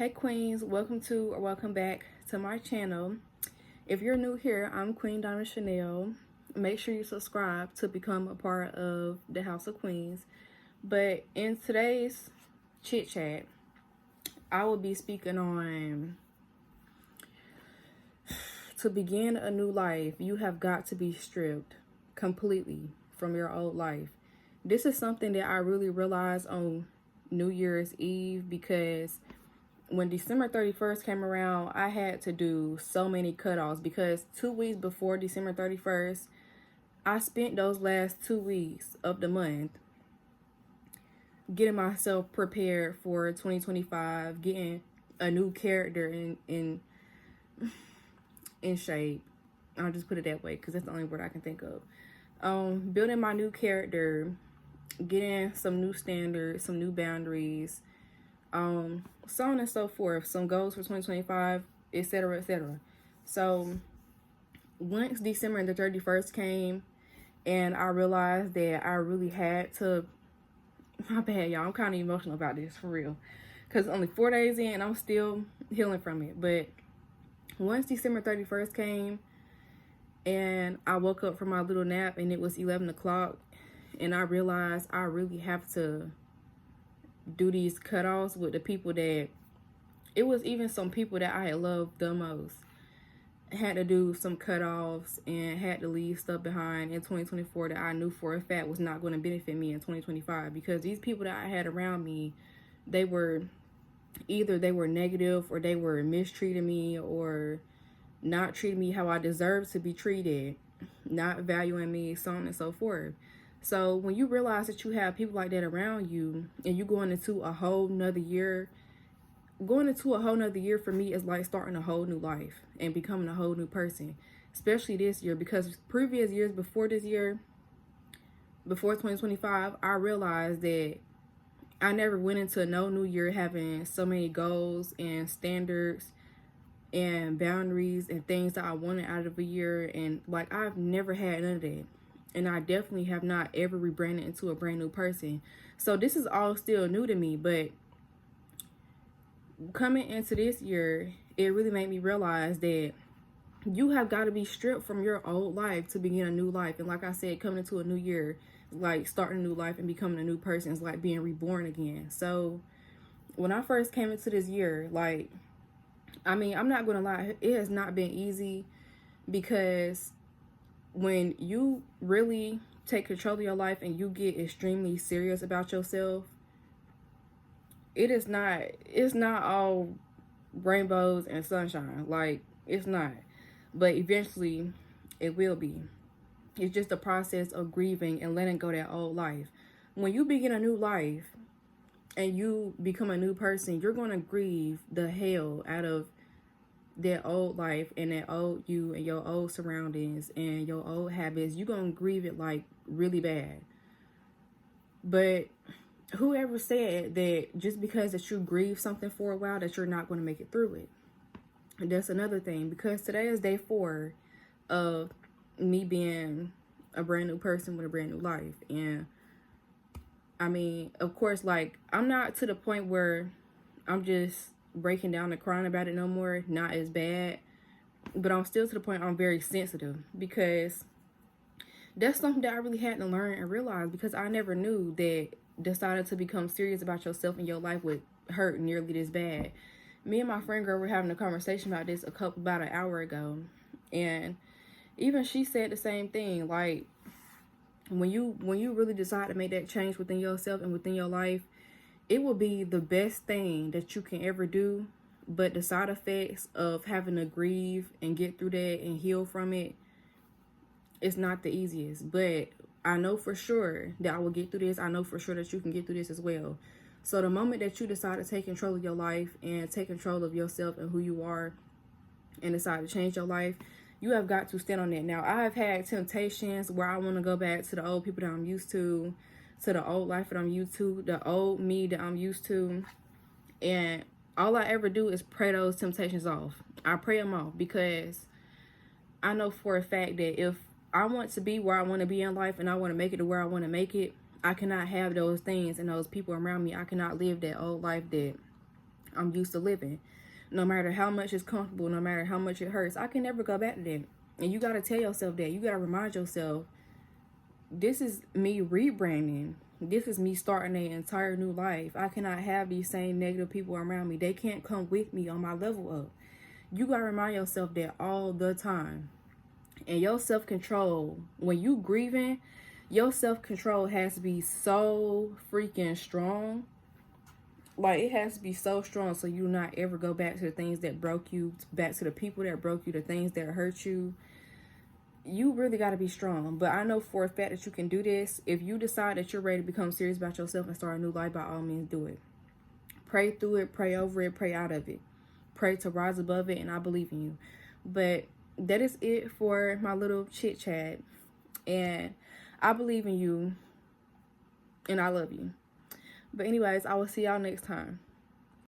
Hey Queens, welcome to or welcome back to my channel. If you're new here, I'm Queen Donna Chanel. Make sure you subscribe to become a part of the House of Queens. But in today's chit chat, I will be speaking on to begin a new life, you have got to be stripped completely from your old life. This is something that I really realized on New Year's Eve because when December 31st came around, I had to do so many cutoffs because 2 weeks before December 31st, I spent those last 2 weeks of the month getting myself prepared for 2025, getting a new character in shape. I'll just put it that way because that's the only word I can think of. Building my new character, getting some new standards, some new boundaries, so on and so forth, some goals for 2025, etc., etc. So once December the 31st came and I realized that I really had to, my bad y'all, I'm kind of emotional about this for real because only 4 days in and I'm still healing from it. But once December 31st came and I woke up from my little nap and it was 11 o'clock and I realized I really have to do these cutoffs with the people that, it was even some people that I had loved the most. Had to do some cutoffs and had to leave stuff behind in 2024 that I knew for a fact was not going to benefit me in 2025 because these people that I had around me, they were either they were negative or they were mistreating me or not treating me how I deserve to be treated, not valuing me, so on and so forth. So when you realize that you have people like that around you and you going into a whole nother year, for me is like starting a whole new life and becoming a whole new person, especially this year because previous years before this year, before 2025, I realized that I never went into no new year having so many goals and standards and boundaries and things that I wanted out of a year. And like, I've never had none of that. And I definitely have not ever rebranded into a brand new person. So this is all still new to me. But coming into this year, it really made me realize that you have got to be stripped from your old life to begin a new life. And like I said, coming into a new year, like starting a new life and becoming a new person is like being reborn again. So when I first came into this year, like, I mean, I'm not going to lie, it has not been easy because when you really take control of your life and you get extremely serious about yourself, it's not all rainbows and sunshine. Like, it's not. But eventually it will be. It's just a process of grieving and letting go that old life. When you begin a new life and you become a new person, you're going to grieve the hell out of that old life and that old you and your old surroundings and your old habits. You're going to grieve it like really bad. But whoever said that just because that you grieve something for a while that you're not going to make it through it? And that's another thing, because today is day 4 of me being a brand new person with a brand new life. And I mean, of course, like, I'm not to the point where I'm just breaking down and crying about it no more, not as bad, but I'm still to the point I'm very sensitive because that's something that I really had to learn and realize because I never knew that deciding to become serious about yourself and your life would hurt nearly this bad. Me and my friend girl were having a conversation about this about an hour ago, and even she said the same thing. Like, when you really decide to make that change within yourself and within your life, it will be the best thing that you can ever do. But the side effects of having to grieve and get through that and heal from it, it's not the easiest. But I know for sure that I will get through this. I know for sure that you can get through this as well. So the moment that you decide to take control of your life and take control of yourself and who you are and decide to change your life, you have got to stand on that. Now, I have had temptations where I want to go back to the old people that I'm used to the old life that I'm used to, the old me that I'm used to. And all I ever do is pray those temptations off. I pray them off because I know for a fact that if I want to be where I want to be in life and I want to make it to where I want to make it, I cannot have those things and those people around me. I cannot live that old life that I'm used to living. No matter how much is comfortable, no matter how much it hurts, I can never go back to that. And you got to tell yourself that. You got to remind yourself, this is me rebranding. This is me starting an entire new life. I cannot have these same negative people around me. They can't come with me on my level up. You got to remind yourself that all the time. And your self-control, when you grieving, your self-control has to be so freaking strong. Like, it has to be so strong so you not ever go back to the things that broke you, back to the people that broke you, the things that hurt you. You really got to be strong. But I know for a fact that you can do this. If you decide that you're ready to become serious about yourself and start a new life, by all means, do it. Pray through it, pray over it, pray out of it. Pray to rise above it, and I believe in you. But that is it for my little chit chat. And I believe in you, and I love you. But anyways, I will see y'all next time.